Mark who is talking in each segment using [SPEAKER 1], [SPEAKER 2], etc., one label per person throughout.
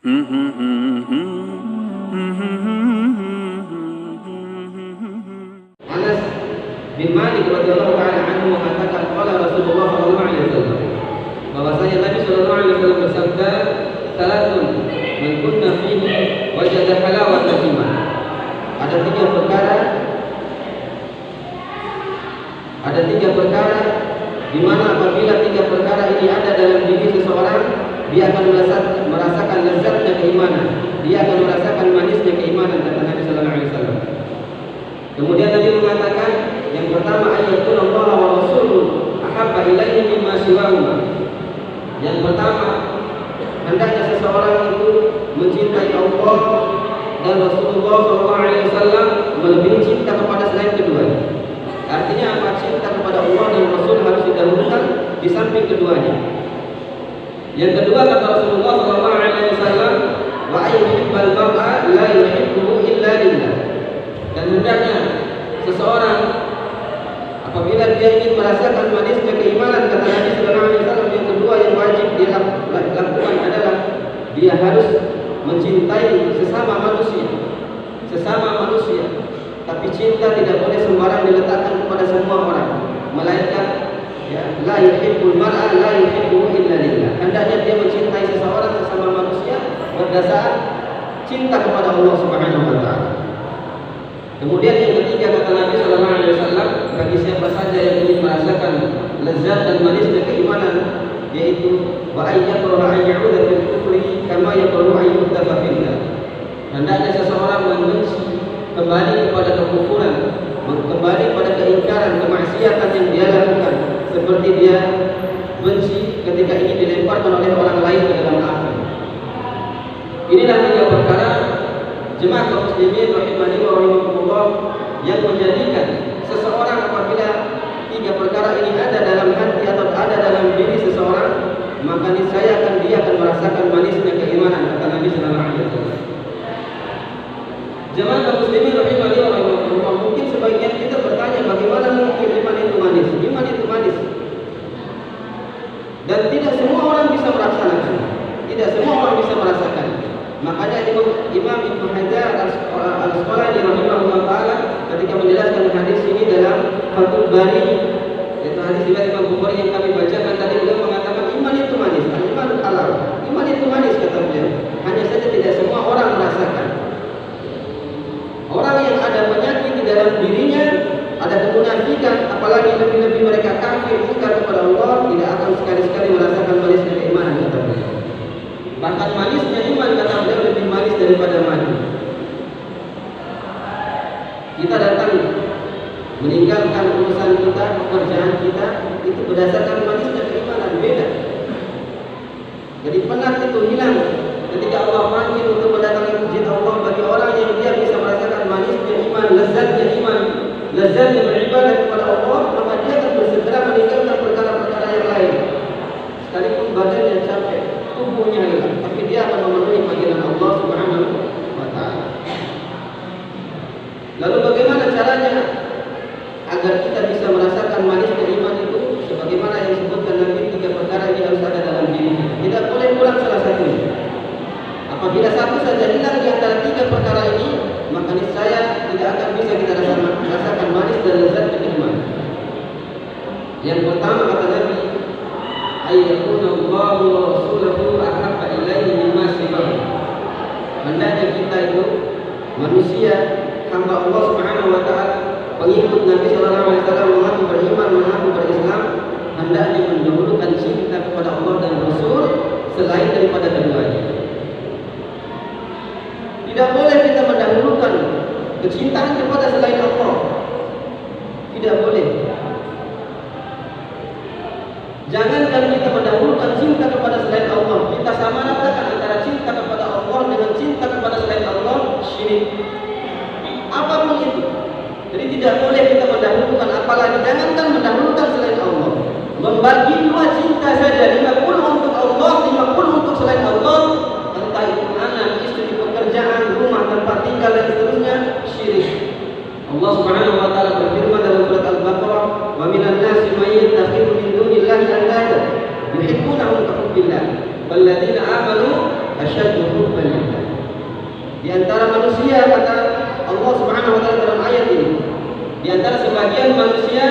[SPEAKER 1] Anas bin Malik radhiyallahu taala anhu mengatakan qala Rasulullah sallallahu alaihi wasallam bahwasanya Nabi sallallahu alaihi wasallam bersabda salatun man kunna fihi wajada halawata iman. Ada tiga perkara di mana apabila tiga perkara ini ada dalam diri seseorang, dia akan merasakan lezatnya keimanan, dia akan merasakan manisnya keimanan, kata Nabi sallallahu alaihi wasallam. Kemudian Nabi mengatakan yang pertama ayatul Allah wa rasuluhu ahabba ilaihi mimma siwahuma. Yang pertama, hendaknya seseorang itu mencintai Allah dan Rasulullah SAW melebihi cinta kepada selain keduanya. Artinya apa? Cinta kepada Allah dan Rasul harus didahulukan di samping keduanya. Yang kedua kata Rasulullah SAW, wa ayyuhibbal mar'a la yuhibbuhu illa lillah. Dan hendaknya seseorang apabila dia ingin merasakan manisnya keimanan, kata Nabi sallallahu alaihi wasallam, yang kedua yang wajib dia lakukan adalah dia harus mencintai sesama manusia. Tapi cinta tidak boleh sembarang diletakkan kepada semua orang, melainkan ya, la yuhibbul mar'a la yuhibbuhu illa lillah. Hendaknya dia mencintai seseorang sesama manusia berdasar cinta kepada Allah Subhanahu wa taala. Kemudian yang ketiga kata Nabi sallallahu alaihi wasallam, bagi siapa saja yang ingin merasakan lezat dan manisnya keimanan, yaitu wa ayyakraha an ya'udha fil kufri kama yakrahu an yuhdafa fillah. Hendaknya seseorang membenci kembali kepada kekufuran, kembali kepada keingkaran, kemaksiatan yang dia lakukan, seperti dia benci ketika ingin dilemparkan oleh orang lain ke dalam api. Inilah tiga perkara jemaah kaum muslimin rahimani wa rahimakumullah yang menjadikan seseorang apabila tiga perkara ini ada dalam hati atau ada dalam diri seseorang, maka niscaya dia akan merasakan manisnya keimanan, kata Nabi sallallahu alaihi wasallam. Jemaah kaum muslimin rahimani wa rahimakumullah, mungkin sebagian kita bertanya bagaimana mungkin iman itu manis? Iman itu manis. Dan tidak semua orang bisa merasakan. Tidak semua orang bisa merasakan. Makanya Imam Ibnu Hajar Al-Asqalani rahimahullah taala ketika menjelaskan hadis ini dalam Fathul Bari, yaitu hadis riwayat Imam Bukhari yang kami bacakan tadi, beliau mengatakan iman itu manis, iman halal. Iman itu manis kata beliau. Hanya saja tidak semua orang merasakan. Orang yang ada penyakit di dalam dirinya, ada kemunafikan, apalagi lebih-lebih mereka kafir ingkar kepada Allah, tidak akan sekali-sekali merasakan manisnya keimanan, kata beliau. Bahkan manisnya iman, kata beliau, lebih manis daripada madu. Kita datang meninggalkan urusan kita, pekerjaan kita, itu berdasarkan manisnya keimanan, beda. Jadi penat itu hilang ketika Allah panggil untuk mendatangi izin Allah bagi orang yang dia bisa merasakan manisnya iman, lezatnya beribadah kepada Allah, maka dia akan bersegera meninggalkan perkara-perkara yang lain. Sekalipun badannya capek, tubuhnya lelah, tapi dia akan memenuhi panggilan Allah Subhanahu wa taala. Lalu bagaimana caranya agar kita bisa merasakan manisnya iman itu? Sebagaimana yang disebutkan Nabi, tiga perkara ini harus ada dalam diri. Tidak boleh kurang salah satunya. Apabila satu saja hilang di antara tiga perkara ini, maka niscaya tidak akan bisa kita rasakan manis dan lezatnya keimanan. Yang pertama kata Nabi, ayyakuna Allahu wa rasuluhu ahabba ilaihi mimma siwahu. Hendaknya kita itu manusia, hamba Allah Subhanahu wa taala, pengikut Nabi sallallahu alaihi wasallam, mengaku beriman, mengaku berislam, hendaknya mendahulukan cinta kepada Allah dan Rasul selain daripada keduanya. Tidak boleh kita mendahulukan kecintaan kepada selain Allah. Tidak boleh. Jangankan kita mendahulukan cinta kepada selain Allah, kita samaratakan antara cinta kepada Allah dengan cinta kepada selain Allah, syirik. Apapun itu. Jadi tidak boleh kita mendahulukan, apalagi jangankan mendahulukan selain Allah. Membagi dua cinta saja, 50 untuk Allah, 50 untuk selain Allah, entah itu anak, istri, pekerjaan, rumah, tempat tinggal dan seterusnya, syirik. Allah Subhanahu wa taala berfirman dalam surat Al-Baqarah, "Wa minan nasi may yattakhidhu min dunillahi andada yuhibbunahum ka hubbillah, walladzina amanu asyaddu hubban lillah. Di antara manusia, kata Allah Subhanahu wa taala dalam ayat ini, di antara sebagian manusia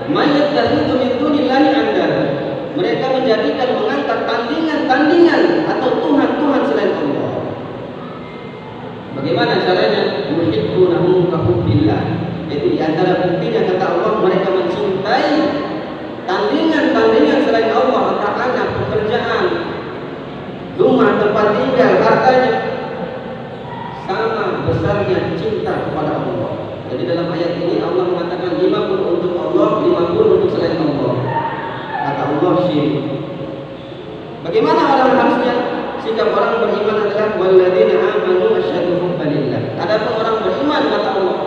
[SPEAKER 1] mayattakhidhu min dunillahi andada. Mereka menjadikan, mengangkat tandingan-tandingan atau tuhan-tuhan selain Allah. Bagaimana caranya? Yuhibbunahum ka hubbillah. Itu di antara buktinya, kata Allah, mereka mencintai tandingan-tandingan selain Allah, entah anak, pekerjaan, rumah, tempat tinggal, hartanya, sama besarnya cinta kepada Allah. Jadi dalam ayat ini Allah mengatakan 50 untuk Allah, 50 untuk selain Allah. Kata Allah syirik. Bagaimana orang harusnya sikap orang beriman adalah walladzina amanu asyaddu hubban lillah. Adapun orang beriman, kata Allah,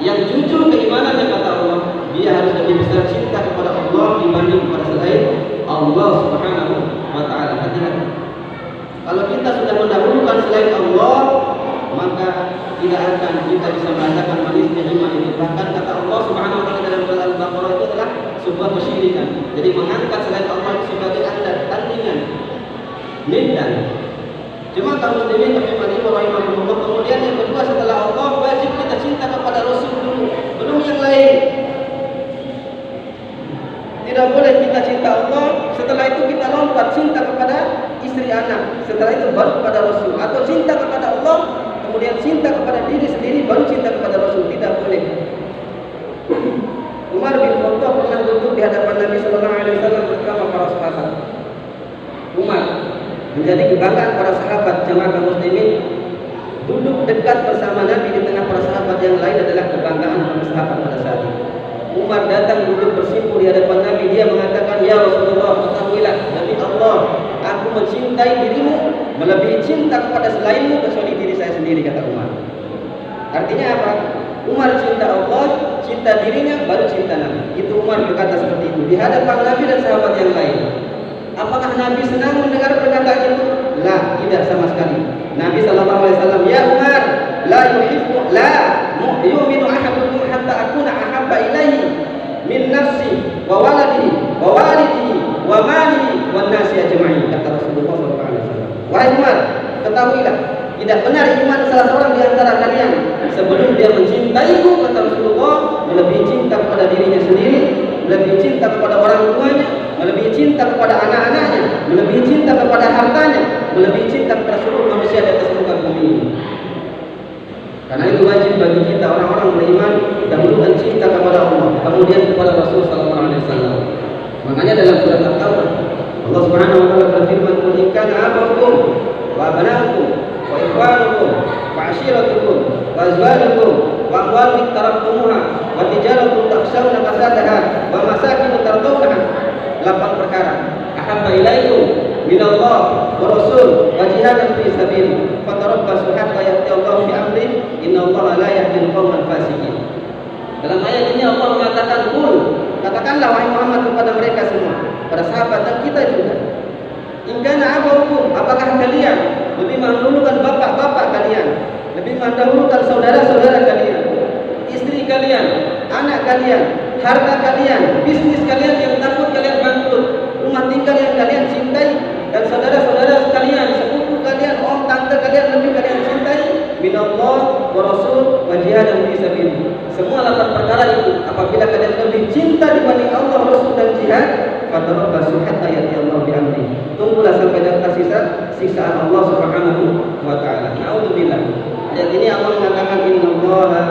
[SPEAKER 1] yang jujur keimanannya, kata Allah, dia harus lebih besar cinta kepada Allah dibanding kepada selain Allah Subhanahu wa taala. Hati-hati. Kalau kita sudah mendahulukan selain Allah, maka tidak akan kita bisa merasakan manisnya iman ini. Bahkan kata Allah Subhanahu wa taala dalam surah Al-Baqarah itu adalah sebuah kesyirikan. Jadi mengangkat selain Allah sebagai tandingan, niddan. Cuma kaum muslimin rahimahumullah, kemudian yang kedua setelah Allah, wajib kita cinta kepada Rasul dulu, belum yang lain. Tidak boleh kita cinta Allah, setelah itu kita lompat cinta kepada istri anak, setelah itu baru kepada Rasul, atau cinta kepada Allah kemudian cinta kepada diri sendiri baru cinta kepada Rasul. Tidak boleh. Umar bin Khattab pernah duduk di hadapan Nabi sallallahu alaihi wasallam bersama para sahabat. Umar menjadi kebanggaan para sahabat. Jemaah kaum muslimin, duduk dekat bersama Nabi di tengah para sahabat yang lain adalah kebanggaan para sahabat pada saat itu. Umar datang duduk bersimpuh di hadapan Nabi. Dia mengatakan, ya Rasulullah, ketahuilah demi Allah, aku mencintai dirimu melebihi cinta kepada selainmu kecuali diri saya sendiri, kata Umar. Artinya apa? Umar cinta Allah, cinta dirinya, baru cinta Nabi. Itu Umar berkata seperti itu di hadapan Nabi dan sahabat yang lain. Apakah Nabi senang mendengar perkataan itu? La, tidak sama sekali. Nabi SAW, ya Umar, la yu'minu ahadukum hatta akuna ahabba ilaihi min nafsi wa waladihi wa walidihi wa malihi wan nasi ajma'in, kata Rasulullah SAW. Wahai Umar, ketahuilah, tidak benar iman salah seorang di antara kalian sebelum dia mencintaiku, kata Rasulullah, melebihi cinta kepada dirinya sendiri, melebihi cinta kepada orang tuanya, melebihi cinta kepada anak-anaknya, melebihi cinta kepada hartanya, melebihi cinta kepada seluruh manusia di atas muka bumi ini. Karena itu wajib bagi kita orang-orang beriman dahulukan cinta kepada Allah, kemudian kepada Rasul sallallahu alaihi wasallam. Makanya dalam surat At-Taubah Allah Subhanahu wa taala berfirman, "Qul in kana abakum wa abnaukum wa ikhwanukum wa 'ashiratukum wa azwajukum wa amwalun taraftumuha wa tijaratun takhshawna kasadaha wa masakin tardawnaha." 8 perkara. Ahabba ilaikum minallah wa rasul wa jihadan fi sabilihi fatarabbasu hatta ya'ti Allah bi amri innallaha la yahdil qaumal fasiqin. Dalam ayat ini Allah mengatakan, "Qul," katakanlah wahai Muhammad kepada mereka semua, para sahabat dan kita juga. In kana abakum, apakah kalian lebih mendahulukan bapak-bapak kalian, lebih mendahulukan saudara-saudara kalian, istri kalian, anak kalian, harta kalian, bisnis kalian yang takut kalian bangkrut, rumah tinggal yang kalian cintai, dan saudara-saudara kalian, sepupu kalian, om tante kalian lebih kalian cintai, minallah wa rasul wa jihadan fi sabilillah. Semua 8 perkara itu, apabila kalian lebih cinta dibanding Allah, Rasul dan jihad, fatarabbasu hatta ya'ti Allah bi amri. Tunggulah sampai datang siksaan Allah Subhanahu wa taala. Nauzubillah. Ayat ini Allah mengatakan, innallaha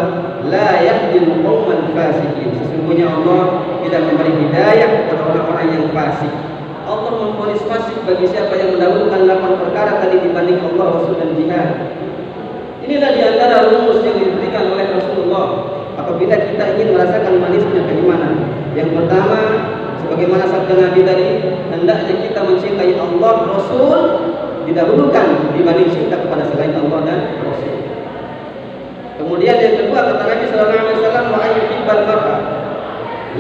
[SPEAKER 1] la yahdil qaumal fasiqin. Sesungguhnya Allah tidak memberi hidayah kepada orang-orang yang fasik. Allah memvonis fasik bagi siapa yang mendahulukan 8 perkara tadi dibanding Allah, Rasul dan jihad. Inilah di antara rumus yang diberikan oleh Rasulullah apabila kita ingin merasakan manisnya keimanan. Yang pertama, sebagaimana sabda Nabi tadi, hendaknya kita mencintai Allah, Rasul didahulukan dibanding cinta kepada selain Allah dan Rasul. Kemudian yang kedua, kata Nabi sallallahu alaihi wasallam, wa ayyuhibbal mar'a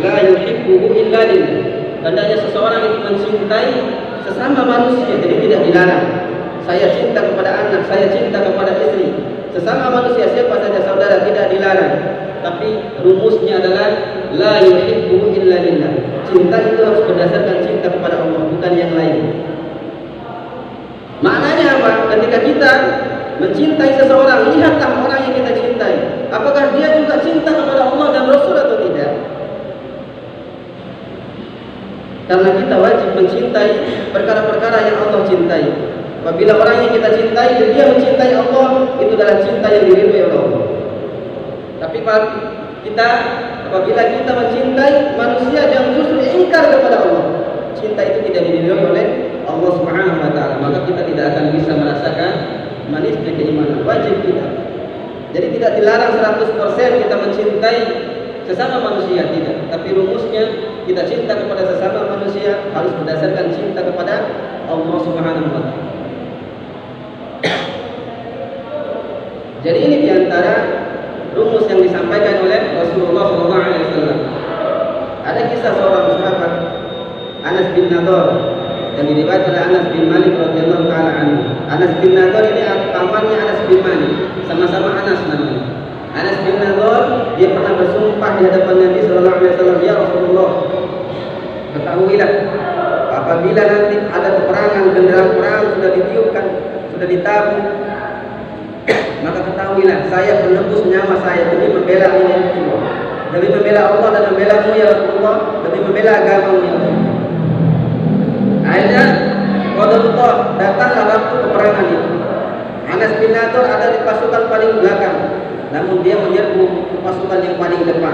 [SPEAKER 1] la yuhibbuhu illa lillah. Hendaknya seseorang itu mencintai sesama manusia, jadi tidak dilarang. Saya cinta kepada anak, saya cinta kepada istri, sesama manusia siapa saja saudara, tidak dilarang. Tapi rumusnya adalah la yuhibbu illa lillah. Cinta itu harus berdasarkan cinta kepada Allah, bukan yang lain. Maknanya apa? ketika kita mencintai seseorang, lihatlah orang yang kita cintai. Apakah dia juga cinta kepada Allah dan Rasul atau tidak? Karena kita wajib mencintai perkara-perkara yang Allah cintai. Apabila orang yang kita cintai dia mencintai Allah, itu adalah cinta yang diridhoi oleh Allah. Tapi apabila kita mencintai manusia yang justru ingkar kepada Allah, cinta itu tidak diridhoi oleh Allah Subhanahu wa taala, maka kita tidak akan bisa merasakan manisnya keimanan. Wajib kita. Jadi tidak dilarang 100% kita mencintai sesama manusia, tidak. Tapi rumusnya kita cinta kepada sesama manusia harus berdasarkan cinta kepada Allah Subhanahu wa taala. Jadi ini diantara rumus yang disampaikan oleh Rasulullah SAW. Ada kisah seorang sahabat Anas bin Nadhr yang diriwayatkan oleh Anas bin Malik radhiyallahu taala anhu. Anas bin Nadhr ini pamannya Anas bin Malik, sama-sama Anas namanya. Anas bin Nadhr dia pernah bersumpah di hadapan Nabi sallallahu alaihi wasallam, "Ya Rasulullah, ketahuilah apabila nanti ada peperangan, genderang perang sudah ditiupkan, sudah ditabung, maka ketahuilah saya menebus nyawa saya demi membela-Mu ya Rasulullah, demi membela Allah dan membela-Mu ya Rasulullah, demi membela agama-Mu ya Rasulullah." Akhirnya qadarullah, datanglah waktu peperangan itu. Anas bin Nadhr ada di pasukan paling belakang, namun dia menyerbu pasukan yang paling depan.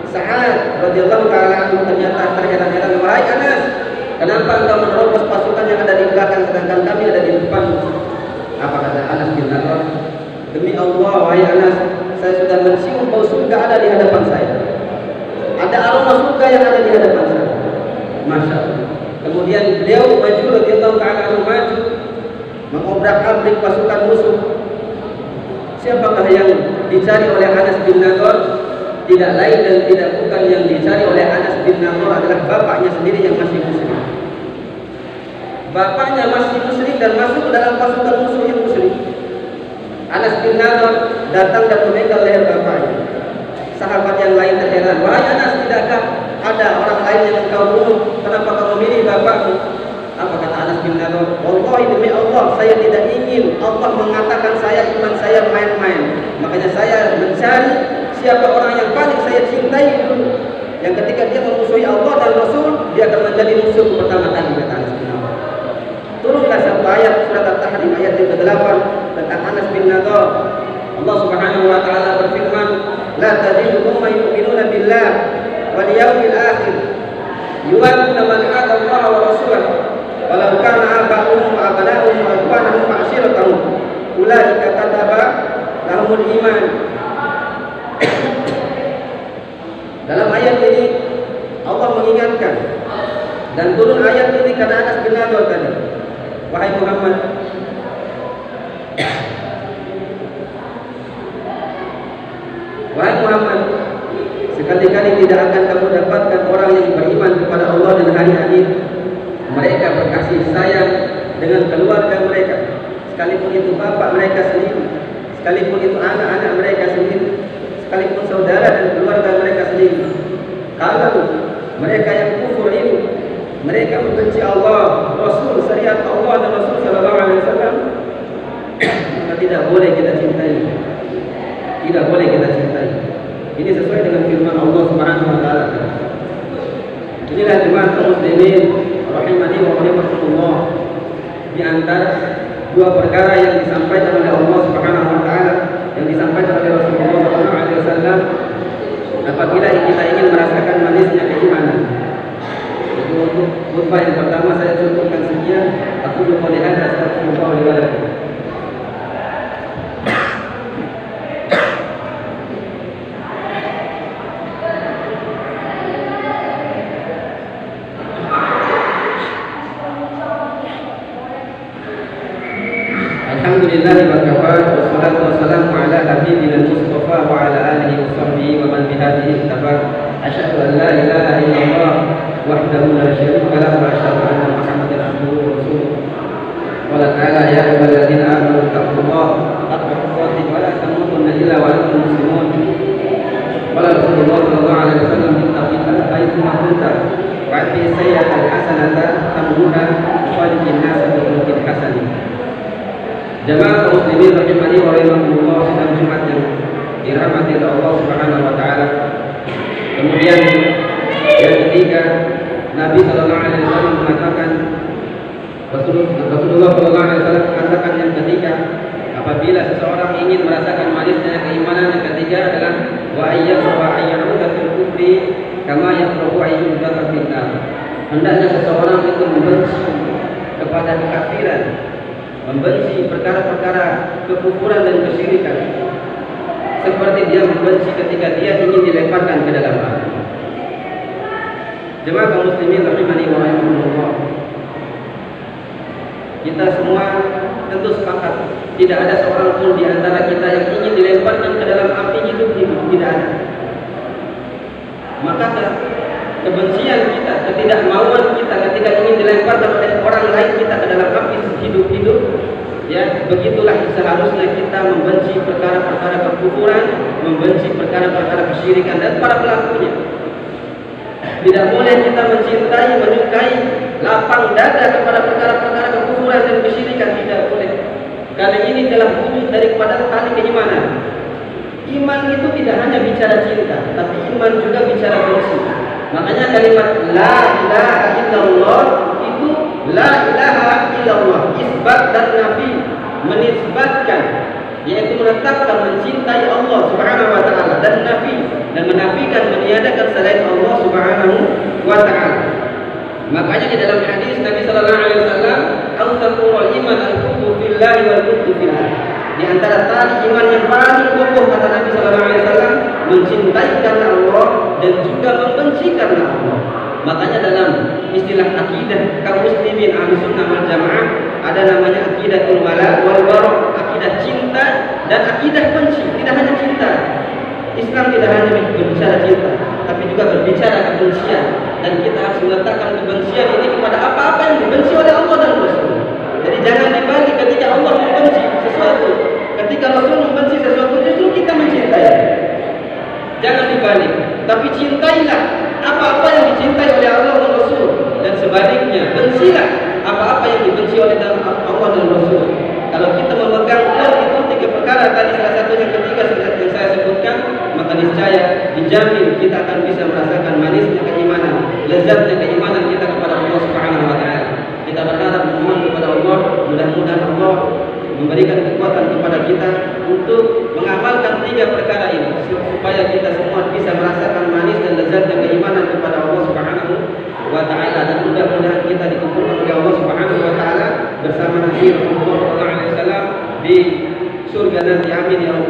[SPEAKER 1] Sa'ad radhiyallahu taala anhu ternyata terheran-heran, "Wahai Anas, kenapa engkau menerobos pasukan yang ada di belakang sedangkan kami ada di depan?" Apa kata Anas bin Nadhr? "Demi Allah, wahai Anas, saya sudah mencium bau surga ada di hadapan saya. Ada aroma surga yang ada di hadapan saya." Masya Allah. Kemudian beliau maju radhiyallahu taala anhu, maju mengobrak-abrik pasukan musuh. Siapakah yang dicari oleh Anas bin Nadhr? Tidak lain dan tidak bukan yang dicari oleh Anas bin Nadhr adalah bapaknya sendiri yang masih muslim. Bapaknya masih muslim dan masuk ke dalam pasukan musuh yang muslim. Anas bin Nadhr datang dan memegang leher bapaknya. Sahabat yang lain terheran, "Wahai Anas, tidakkah ada orang lain yang engkau bunuh? Kenapa kau memilih bapakmu?" Apa kata Anas bin Nadhr? "Wallahi demi Allah, saya tidak ingin Allah mengatakan iman saya main-main. Makanya saya mencari siapa orang yang paling saya cintai dulu, yang ketika dia memusuhi Allah dan Rasul, dia akan menjadi musuh pertama kali," kata Anas bin Nadhr. Turunlah satu ayat surat At-Tahrim ayat yang ke-8 tentang Anas bin Nadhr. Allah Subhanahu wa taala berfirman, "La tajidu qauman yu'minuna billah wal yawmil akhir yuwadduna man hada Allah wa rasulahu walau kana aba'uhum wa abna'uhum wa ikhwanuhum wa 'ashiratahum ulaika kataba lahumul iman." Dalam ayat ini Allah mengingatkan dan turun ayat ini karena Anas bin Nadhr tadi. "Wahai Muhammad, wahai Muhammad, sekali-kali tidak akan kamu dapatkan orang yang beriman kepada Allah dan hari akhir. Mereka berkasih sayang dengan keluarga mereka, sekalipun itu bapak mereka sendiri, sekalipun itu anak-anak mereka sendiri, sekalipun saudara dan keluarga mereka sendiri. Kalau mereka yang kufur ini, mereka membenci Allah, Rasul, syariat Allah dan Rasul sallallahu alaihi wasallam, maka tidak boleh kita cintai. Tidak boleh kita cintai. Ini sesuai dengan firman Allah Subhanahu wa taala. Inilah jemaah kaum muslimin rahimani wa rahimakumullah, di antara dua perkara yang disampaikan oleh Allah Subhanahu wa taala, yang disampaikan oleh Rasulullah sallallahu alaihi wasallam apabila kita ingin merasakan manisnya keimanan. Untuk khutbah yang pertama saya cukupkan sekian. Aku lupa lihat astagfirullah wa lakum. Alhamdulillahi wa kafa, wassalatu wassalamu ala habibina al-mustafa wa ala alihi wa sahbihi wa man bihadihi ittafa. Asyhadu an la ilaha illallah wahdahu la syarika lahu wa asyhadu anna Muhammadan abduhu wa rasuluh. Qala ta'ala ya ayyuhalladzina amanu taqullaha haqqa tuqatih wa la tamutunna illa wa antum muslimun. Qala Rasulullah sallallahu alaihi wasallam, ittaqillaha haitsu ma kunta wa ati sayyi'atal hasanata tamhuha wa khaliqin nas bi khuluqin hasan. Jamaah kaum muslimin rahimani wa rahimakumullah, sidang Jumat yang dirahmati oleh Allah Subhanahu wa taala. Kemudian yang ketiga, Nabi sallallahu alaihi wasallam mengatakan, Rasulullah sallallahu alaihi wasallam mengatakan yang ketiga, apabila seseorang ingin merasakan manisnya keimanan, yang ketiga adalah wa ayyuka fil kufri kama yakrahu ayyuka fil nar. Hendaknya seseorang itu membenci kepada kekafiran, membenci perkara-perkara kekufuran dan kesyirikan, seperti dia membenci ketika dia ingin dilemparkan ke dalam api. Jemaah kaum muslimin rahimani wa rahimakumullah, kita semua tentu sepakat tidak ada seorang pun di antara kita yang ingin dilemparkan ke dalam api hidup-hidup, tidak ada. Maka kebencian kita, ketidakmauan kita ketika ingin dilemparkan oleh orang lain kita ke dalam api hidup-hidup, ya begitulah seharusnya kita membenci perkara-perkara kekufuran, membenci perkara-perkara kesyirikan dan para pelakunya. Tidak boleh kita mencintai, menyukai, lapang dada kepada perkara-perkara kekufuran dan kesyirikan, tidak boleh. Karena ini adalah wujud daripada tali keimanan. Iman itu tidak hanya bicara cinta, tapi iman juga bicara benci. Makanya kalimat la ilaha illallah itu la ilaha illallah, isbat dan nafi, menisbatkan, yaitu menetapkan mencintai Allah Subhanahu wa taala, dan nafi, dan menafikan, meniadakan selain Allah Subhanahu wa taala. Makanya di dalam hadis Nabi sallallahu alaihi wasallam, "Al-taqwal iman al-hubbu billahi wal hubbu fillah." Di antara tali iman yang paling kokoh, kata Nabi sallallahu alaihi wasallam, mencintai karena Allah dan juga membenci karena Allah. Makanya dalam istilah akidah kaum muslimin Ahlus Sunnah wal Jamaah ada namanya akidatul wala wal bara, akidah cinta dan akidah benci. Tidak hanya cinta. Islam tidak hanya berbicara cinta, tapi juga berbicara kebencian, dan kita harus meletakkan kebencian ini kepada apa-apa yang dibenci oleh Allah dan Rasul. Jadi jangan dibalik, ketika Allah membenci sesuatu, ketika Rasul membenci sesuatu, justru kita mencintai. Jangan dibalik, tapi cintailah apa-apa yang dicintai oleh Allah dan Rasul, dan sebaliknya bencilah apa-apa yang dibenci oleh Allah dan Rasul. Kalau kita memegang itu tiga perkara tadi, salah satu yang ketiga yang saya sebutkan, maka niscaya dijamin kita akan bisa merasakan manisnya keimanan, lezatnya keimanan kita kepada Allah Subhanahu wa taala. Kita berharap memohon kepada Allah, mudah-mudahan Allah memberikan kekuatan kepada kita untuk mengamalkan tiga perkara ini, supaya kita semua bisa merasakan manis dan lezatnya keimanan kepada Allah Subhanahu wa taala, dan mudah-mudahan kita dikumpulkan oleh Allah Subhanahu wa taala bersama Nabi Rasulullah sallallahu alaihi wasallam di surga nanti. Amin ya rabbal